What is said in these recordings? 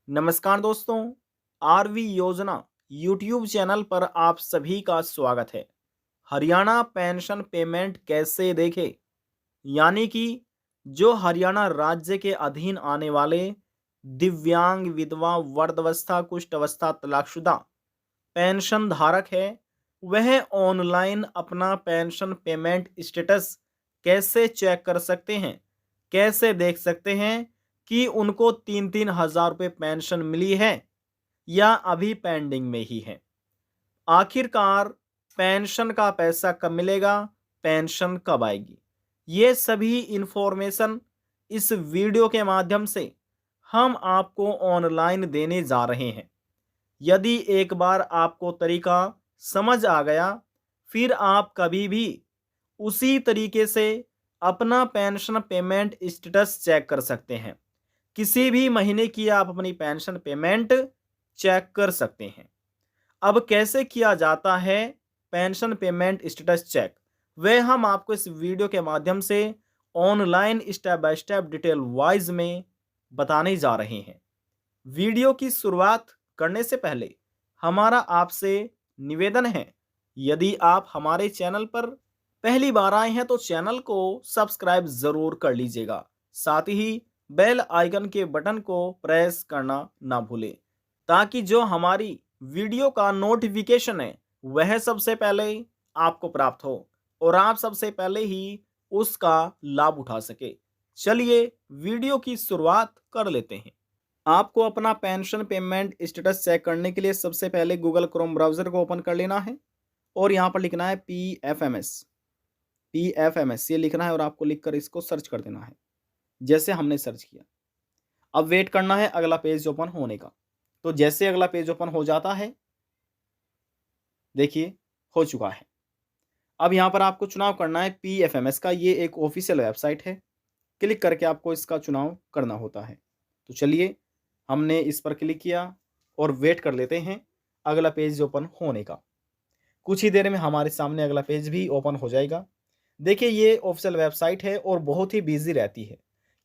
नमस्कार दोस्तों, आरवी योजना यूट्यूब चैनल पर आप सभी का स्वागत है। हरियाणा पेंशन पेमेंट कैसे देखें? यानी कि जो हरियाणा राज्य के अधीन आने वाले दिव्यांग, विधवा, वर्धावस्था, कुष्ठ अवस्था, तलाकशुदा पेंशन धारक है, वह ऑनलाइन अपना पेंशन पेमेंट स्टेटस कैसे चेक कर सकते हैं? कैसे देख सकते हैं कि उनको 3-3 हज़ार रुपये पेंशन मिली है या अभी पेंडिंग में ही है? आखिरकार पेंशन का पैसा कब मिलेगा? पेंशन कब आएगी? ये सभी इंफॉर्मेशन इस वीडियो के माध्यम से हम आपको ऑनलाइन देने जा रहे हैं। यदि एक बार आपको तरीका समझ आ गया, फिर आप कभी भी उसी तरीके से अपना पेंशन पेमेंट स्टेटस चेक कर सकते हैं। किसी भी महीने की आप अपनी पेंशन पेमेंट चेक कर सकते हैं। अब कैसे किया जाता है पेंशन पेमेंट स्टेटस चेक, वह हम आपको इस वीडियो के माध्यम से online step by step detail wise में बताने जा रहे हैं। वीडियो की शुरुआत करने से पहले हमारा आपसे निवेदन है, यदि आप हमारे चैनल पर पहली बार आए हैं तो चैनल को सब्सक्राइब ज़रूर कर लीजिएगा। साथ ही बेल आइकन के बटन को प्रेस करना ना भूलें, ताकि जो हमारी वीडियो का नोटिफिकेशन है वह सबसे पहले आपको प्राप्त हो और आप सबसे पहले ही उसका लाभ उठा सके। चलिए वीडियो की शुरुआत कर लेते हैं। आपको अपना पेंशन पेमेंट स्टेटस चेक करने के लिए सबसे पहले गूगल क्रोम ब्राउज़र को ओपन कर लेना है और यहाँ पर लिखना है पीएफएमएस ये लिखना है और आपको लिखकर इसको सर्च कर देना है, जैसे हमने सर्च किया। अब वेट करना है अगला पेज ओपन होने का। तो जैसे अगला पेज ओपन हो जाता है, देखिए हो चुका है। अब यहाँ पर आपको चुनाव करना है पीएफएमएस का। ये एक ऑफिशियल वेबसाइट है, क्लिक करके आपको इसका चुनाव करना होता है। तो चलिए, हमने इस पर क्लिक किया और वेट कर लेते हैं अगला पेज ओपन होने का। कुछ ही देर में हमारे सामने अगला पेज भी ओपन हो जाएगा। देखिए, ये ऑफिशियल वेबसाइट है और बहुत ही बिजी रहती है,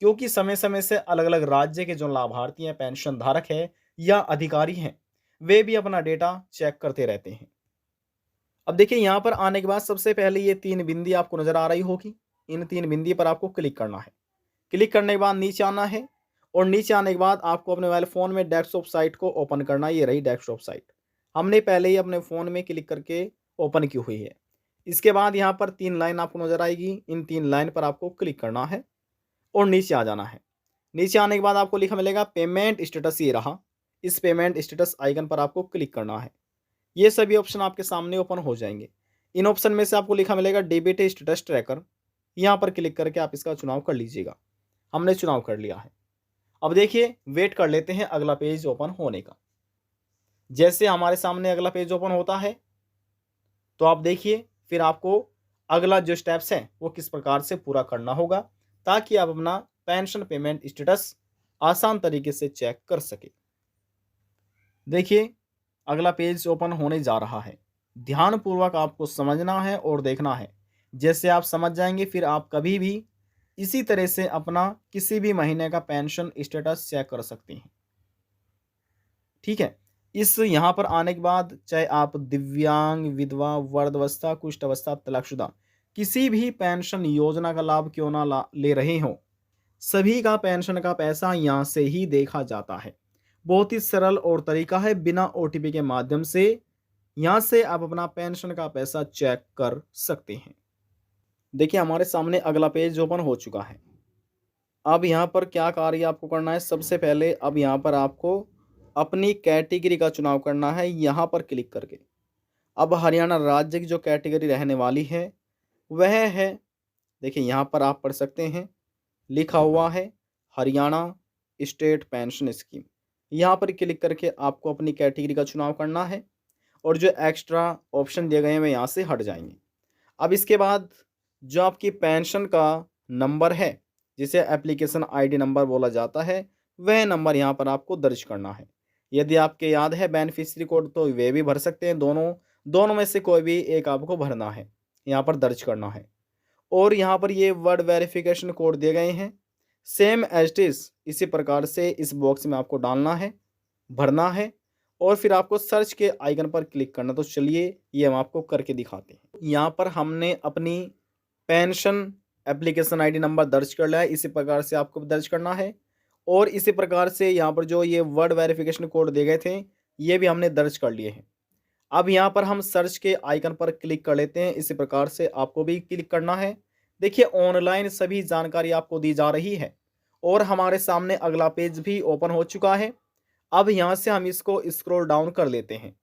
क्योंकि समय समय से अलग अलग राज्य के जो लाभार्थी हैं, पेंशन धारक है या अधिकारी हैं, वे भी अपना डेटा चेक करते रहते हैं। अब देखिए, यहाँ पर आने के बाद सबसे पहले ये 3 बिंदी आपको नजर आ रही होगी। इन 3 बिंदी पर आपको क्लिक करना है। क्लिक करने के बाद नीचे आना है और नीचे आने के बाद आपको अपने मोबाइल फ़ोन में डेस्कटॉप साइट को ओपन करना है। ये रही डेस्कटॉप साइट, हमने पहले ही अपने फ़ोन में क्लिक करके ओपन की हुई है। इसके बाद यहाँ पर 3 लाइन आपको नज़र आएगी। इन 3 लाइन पर आपको क्लिक करना है और नीचे आ जाना है। नीचे आने के बाद आपको लिखा मिलेगा पेमेंट स्टेटस, ये रहा। इस पेमेंट स्टेटस आइकन पर आपको क्लिक करना है। ये सभी ऑप्शन आपके सामने ओपन हो जाएंगे। इन ऑप्शन में से आपको लिखा मिलेगा डेबिट स्टेटस ट्रैकर, यहाँ पर क्लिक करके आप इसका चुनाव कर लीजिएगा। हमने चुनाव कर लिया है। अब देखिए, वेट कर लेते हैं अगला पेज ओपन होने का। जैसे हमारे सामने अगला पेज ओपन होता है, तो आप देखिए फिर आपको अगला जो स्टेप्स हैं वो किस प्रकार से पूरा करना होगा, ताकि आप अपना पेंशन पेमेंट स्टेटस आसान तरीके से चेक कर सके। देखिए, अगला पेज ओपन होने जा रहा है। ध्यानपूर्वक आपको समझना है और देखना है। जैसे आप समझ जाएंगे, फिर आप कभी भी इसी तरह से अपना किसी भी महीने का पेंशन स्टेटस चेक कर सकते हैं। ठीक है, इस यहाँ पर आने के बाद चाहे आप दिव्यांग, विधवा, वर्धावस्था, कुष्ठ अवस्था, तलाकशुदा किसी भी पेंशन योजना का लाभ क्यों ना ले रहे हो, सभी का पेंशन का पैसा यहाँ से ही देखा जाता है। बहुत ही सरल और तरीका है, बिना ओटीपी के माध्यम से यहाँ से आप अपना पेंशन का पैसा चेक कर सकते हैं। देखिए, हमारे सामने अगला पेज ओपन हो चुका है। अब यहाँ पर क्या कार्य आपको करना है, सबसे पहले अब यहाँ पर आपको अपनी कैटेगरी का चुनाव करना है, यहाँ पर क्लिक करके। अब हरियाणा राज्य की जो कैटेगरी रहने वाली है वह है, देखिए यहाँ पर आप पढ़ सकते हैं, लिखा हुआ है हरियाणा स्टेट पेंशन स्कीम। यहाँ पर क्लिक करके आपको अपनी कैटेगरी का चुनाव करना है और जो एक्स्ट्रा ऑप्शन दिए गए हैं वे यहाँ से हट जाएंगे। अब इसके बाद जो आपकी पेंशन का नंबर है, जिसे एप्लीकेशन आईडी नंबर बोला जाता है, वह नंबर यहाँ पर आपको दर्ज करना है। यदि आपके याद है बेनिफिशियरी कोड, तो वे भी भर सकते हैं। दोनों में से कोई भी एक आपको भरना है, यहाँ पर दर्ज करना है। और यहाँ पर ये वर्ड वेरिफिकेशन कोड दिए गए हैं, सेम एज इट इज़ इसी प्रकार से इस बॉक्स में आपको डालना है भरना है और फिर आपको सर्च के आइकन पर क्लिक करना। तो चलिए ये हम आपको करके दिखाते हैं। यहाँ पर हमने अपनी पेंशन एप्लीकेशन आईडी नंबर दर्ज कर लिया है, इसी प्रकार से आपको दर्ज करना है और इसी प्रकार से यहाँ पर जो ये वर्ड वेरिफिकेशन कोड दिए गए थे ये भी हमने दर्ज कर लिए हैं। अब यहाँ पर हम सर्च के आइकन पर क्लिक कर लेते हैं, इसी प्रकार से आपको भी क्लिक करना है। देखिए ऑनलाइन सभी जानकारी आपको दी जा रही है और हमारे सामने अगला पेज भी ओपन हो चुका है। अब यहाँ से हम इसको स्क्रॉल डाउन कर लेते हैं।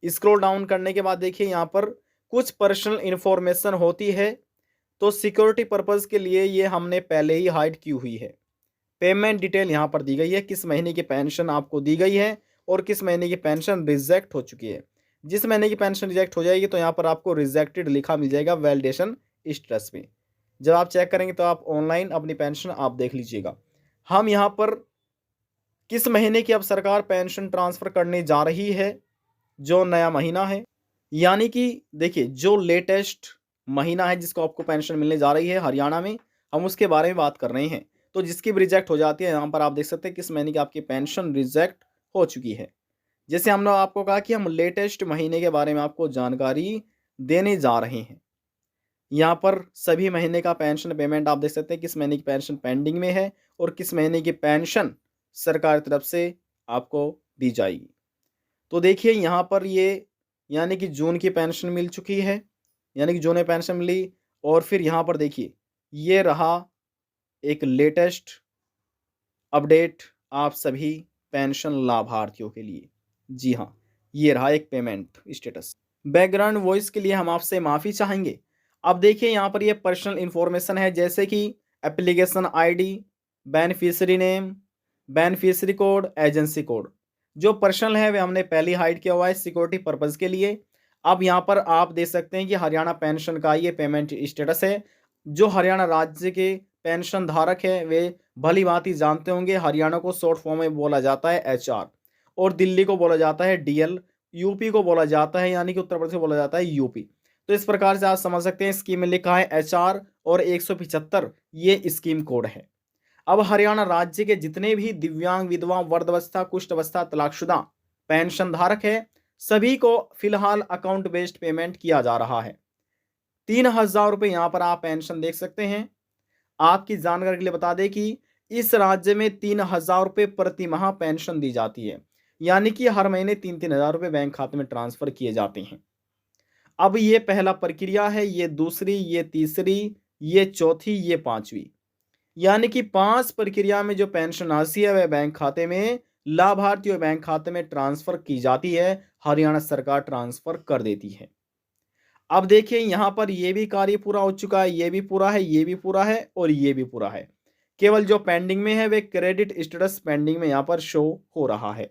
स्क्रॉल डाउन करने के बाद देखिए यहाँ पर कुछ पर्सनल इन्फॉर्मेशन होती है, तो सिक्योरिटी पर्पज़ के लिए ये हमने पहले ही हाइड की हुई है। पेमेंट डिटेल यहाँ पर दी गई है, किस महीने की पेंशन आपको दी गई है और किस महीने की पेंशन रिजेक्ट हो चुकी है। जिस महीने की पेंशन रिजेक्ट हो जाएगी तो यहाँ पर आपको रिजेक्टेड लिखा मिल जाएगा वैलिडेशन स्टेटस में। जब आप चेक करेंगे तो आप ऑनलाइन अपनी पेंशन आप देख लीजिएगा। हम यहाँ पर किस महीने की अब सरकार पेंशन ट्रांसफ़र करने जा रही है, जो नया महीना है, यानी कि देखिए जो लेटेस्ट महीना है जिसको आपको पेंशन मिलने जा रही है हरियाणा में, हम उसके बारे में बात कर रहे हैं। तो जिसकी भी रिजेक्ट हो जाती है यहाँ पर आप देख सकते हैं किस महीने की आपकी पेंशन रिजेक्ट हो चुकी है। जैसे हमने आपको कहा कि हम लेटेस्ट महीने के बारे में आपको जानकारी देने जा रहे हैं। यहाँ पर सभी महीने का पेंशन पेमेंट आप देख सकते हैं किस महीने की पेंशन पेंडिंग में है और किस महीने की पेंशन सरकार की तरफ से आपको दी जाएगी। तो देखिए यहाँ पर ये यानी कि जून की पेंशन मिल चुकी है, यानी कि जून में पेंशन मिली और फिर यहाँ पर देखिए ये रहा एक लेटेस्ट अपडेट आप सभी पेंशन लाभार्थियों के लिए। जी हाँ, ये रहा एक पेमेंट स्टेटस। बैकग्राउंड वॉइस के लिए हम आपसे माफ़ी चाहेंगे। अब देखिए यहाँ पर ये पर्सनल इन्फॉर्मेशन है, जैसे कि application ID, beneficiary name, beneficiary code, agency code. जो पर्सनल है वे हमने पहले ही हाइड किया हुआ है सिक्योरिटी पर्पज़ के लिए। अब यहाँ पर आप देख सकते हैं कि हरियाणा पेंशन का ये पेमेंट स्टेटस है। जो हरियाणा राज्य के पेंशन धारक है वे भली भांति जानते होंगे हरियाणा को शॉर्ट फॉर्म में बोला जाता है एचआर और दिल्ली को बोला जाता है डीएल, यूपी को बोला जाता है यानी कि उत्तर प्रदेश को बोला जाता है यूपी। तो इस प्रकार से आप समझ सकते हैं स्कीम में लिखा है एचआर और 175 ये स्कीम कोड है। अब हरियाणा राज्य के जितने भी दिव्यांग, विधवा, वृद्धावस्था, कुष्ठ अवस्था, तलाकशुदा पेंशन धारक है सभी को फिलहाल अकाउंट बेस्ड पेमेंट किया जा रहा है। 3,000 रुपये यहाँ पर आप पेंशन देख सकते हैं। आपकी जानकारी के लिए बता दें कि इस राज्य में 3,000 रुपये प्रति माह पेंशन दी जाती है, यानी कि हर महीने 3-3 हज़ार रुपये बैंक खाते में ट्रांसफर किए जाते हैं। अब ये पहला प्रक्रिया है, ये दूसरी, ये तीसरी, ये चौथी, ये पांचवी, यानी कि 5 प्रक्रिया में जो पेंशन राशि है वह बैंक खाते में लाभार्थियों बैंक खाते में ट्रांसफर की जाती है, हरियाणा सरकार ट्रांसफर कर देती है। अब देखिए यहाँ पर ये भी कार्य पूरा हो चुका है, ये भी पूरा है, ये भी पूरा है और ये भी पूरा है। केवल जो पेंडिंग में है वे क्रेडिट स्टेटस पेंडिंग में यहाँ पर शो हो रहा है।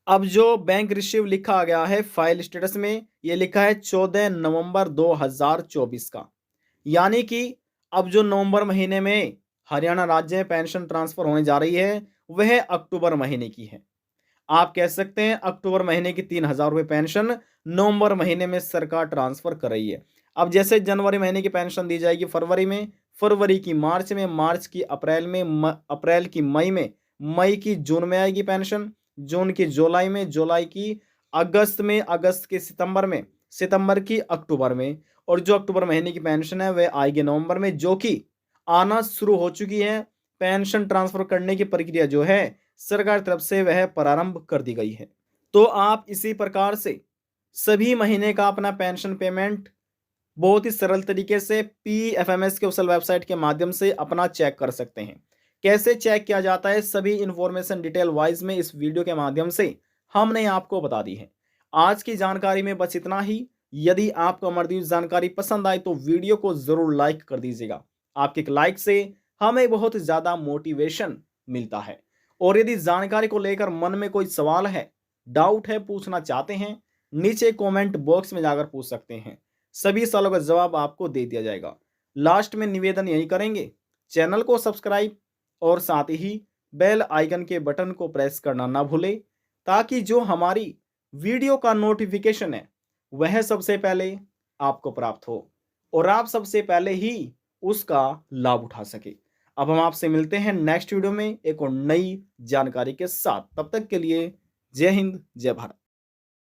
अब जो बैंक रिसीव लिखा गया है फाइल स्टेटस में, ये लिखा है 14 नवंबर 2024 का, यानी कि अब जो नवंबर महीने में हरियाणा राज्य में पेंशन ट्रांसफर होने जा रही है वह अक्टूबर महीने की है। आप कह सकते हैं अक्टूबर महीने की 3,000 रुपये पेंशन नवंबर महीने में सरकार ट्रांसफर कर रही है। अब जैसे जनवरी महीने की पेंशन दी जाएगी फरवरी में, फरवरी की मार्च में, मार्च की अप्रैल में, अप्रैल की मई में, मई की जून में आएगी पेंशन, जून की जुलाई में, जुलाई की अगस्त में, अगस्त की सितंबर में, सितंबर की अक्टूबर में और जो अक्टूबर महीने की पेंशन है वह आएगी नवंबर में, जो कि आना शुरू हो चुकी है। पेंशन ट्रांसफर करने की प्रक्रिया जो है सरकार तरफ से वह प्रारंभ कर दी गई है। तो आप इसी प्रकार से सभी महीने का अपना पेंशन पेमेंट बहुत ही सरल तरीके से पीएफएमएस के ऑफिशियल वेबसाइट के माध्यम से अपना चेक कर सकते हैं। कैसे चेक किया जाता है सभी इंफॉर्मेशन डिटेल वाइज में इस वीडियो के माध्यम से हमने आपको बता दी है। आज की जानकारी में बस इतना ही। यदि आपको हमारी दी हुई जानकारी पसंद आए तो वीडियो को जरूर लाइक कर दीजिएगा। आपके एक लाइक से हमें बहुत ज़्यादा मोटिवेशन मिलता है। और यदि जानकारी को लेकर मन में कोई सवाल है, डाउट है, पूछना चाहते हैं, नीचे कमेंट बॉक्स में जाकर पूछ सकते हैं। सभी सवालों का जवाब आपको दे दिया जाएगा। लास्ट में निवेदन यही करेंगे, चैनल को सब्सक्राइब और साथ ही बेल आइकन के बटन को प्रेस करना ना भूलें, ताकि जो हमारी वीडियो का नोटिफिकेशन है वह सबसे पहले आपको प्राप्त हो और आप सबसे पहले ही उसका लाभ उठा सके। अब हम आपसे मिलते हैं नेक्स्ट वीडियो में एक और नई जानकारी के साथ। तब तक के लिए जय हिंद, जय भारत।